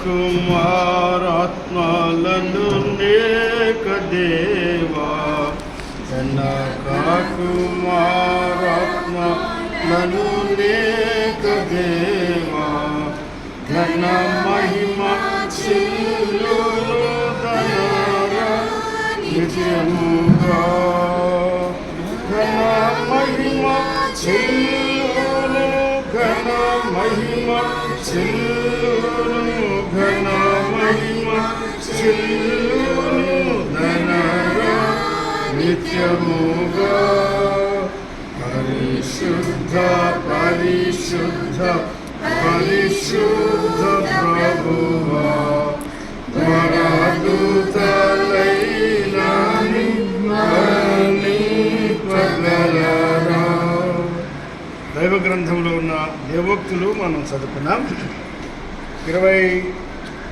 కుమారాత్మలను నేక దేవా జనక కుమారాత్మలను నేక దేవా ఘన మహిమ చిల్లులు ధనరా నిత్యముగా ఘన మహిమ చిల్లులు ఘన మహిమ చిల్లులు ఘన మహిమ చిల్లులు ధనరా నిత్యముగా పరిశుద్ధ పరిశుద్ధ పరిశుద్ధ ప్రభువా త్వరదూతలైనాని వర్ణింపగలరా. దైవ గ్రంథంలో ఉన్న దేవోక్తులు మనం చదువుకున్నాం.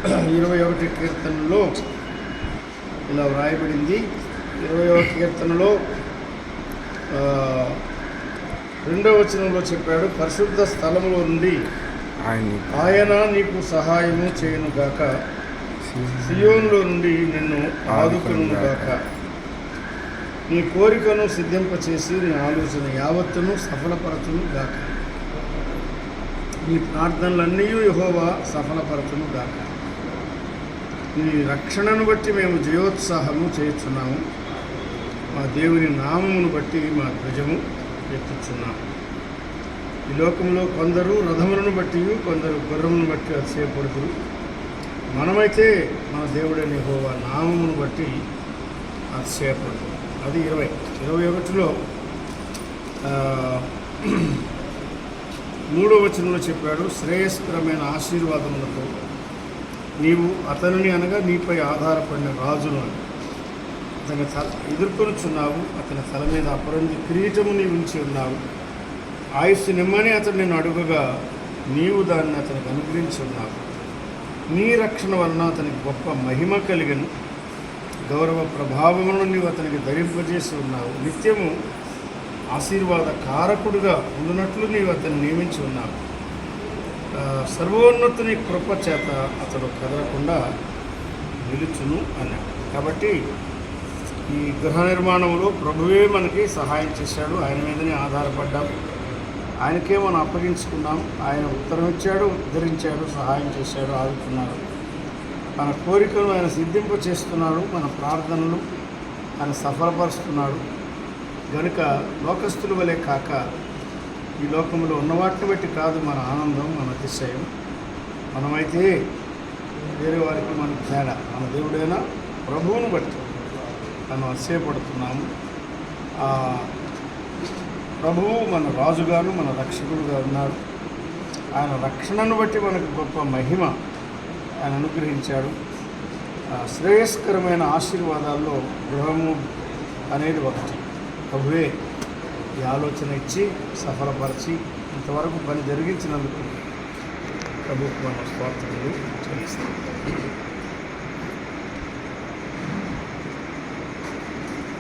21 కీర్తనలో ఇలా వ్రాయబడింది. 20వ కీర్తనలో 2వ వచనంలో చెప్పాడు, పరిశుద్ధ స్థలములో నుండి ఆయన నీకు సహాయము చేయను గాక, సియోనులో నుండి నిన్ను ఆదుకొను గాక. నీ కోరికను సిద్ధింపచేసి నీ ఆలోచన యావత్తును సఫలపరచును గాక. నీ ప్రార్థనలన్నీ యెహోవా సఫలపరచును గాక. నీ రక్షణను బట్టి మేము జయోత్సాహము చేయుచున్నాము. మా దేవుని నామమును బట్టి మా ధ్వజము ఎత్తుచున్నాము. ఈ లోకంలో కొందరు రథములను బట్టి కొందరు గుర్రమును బట్టి అతిశయపడుతురు. మనమైతే మన దేవుడైన యెహోవా నామమును బట్టి అతిశయపడుతుంది. అది 21లో 3వ వచనంలో చెప్పాడు, శ్రేయస్కరమైన ఆశీర్వాదములతో నీవు అతనిని అనగా నీపై ఆధారపడిన రాజును అతని ఎదుర్కొనుచున్నావు. అతని తల మీద అపరంజి కిరీటము నీవు ఉంచి ఉన్నావు. ఆయుస్సు నిమ్మని అతడు నిన్ను అడుగగా నీవు దాన్ని అతనికి అనుగ్రహించి ఉన్నావు. నీ రక్షణ వలన అతనికి గొప్ప మహిమ కలిగను. గౌరవ ప్రభావములను నీవు అతనికి ధరింపజేసి ఉన్నావు. నిత్యము ఆశీర్వాద కారకుడుగా ఉండునట్లు నీవు అతన్ని నియమించి ఉన్నావు. సర్వోన్నతుని కృప చేత అతడు కదలకుండా నిలుచును అన్నాడు. కాబట్టి ఈ గృహ నిర్మాణంలో ప్రభువే మనకి సహాయం చేశాడు. ఆయన మీదనే ఆధారపడ్డాం. ఆయనకే మనం అప్పగించుకున్నాం. ఆయన ఉత్తరం ఇచ్చాడు, ఉద్ధరించాడు, సహాయం చేశాడు, ఆదుకున్నాడు. మన కోరికలు ఆయన సిద్ధింప చేస్తున్నాడు. మన ప్రార్థనలు ఆయన సఫలపరుస్తున్నాడు. కనుక లోకస్తుల వలె కాక ఈ లోకంలో ఉన్న వాటిని బట్టి కాదు మన ఆనందం, మన అతిశయం. మనమైతే వేరే వారికి మన తేడా. మన దేవుడైన ప్రభువును బట్టి మనం అతిశయపడుతున్నాము. ప్రభువు మన రాజుగాను మన రక్షకుడుగా ఉన్నాడు. ఆయన రక్షణను బట్టి మనకు గొప్ప మహిమ ఆయన అనుగ్రహించాడు. శ్రేయస్కరమైన ఆశీర్వాదాల్లో గృహము అనేది ఒకటి. ప్రభువే ఈ ఆలోచన ఇచ్చి సఫలపరిచి ఇంతవరకు పని జరిగించినందుకు ప్రభువుకు మనం స్వార్థనలు చెల్లిస్తాం.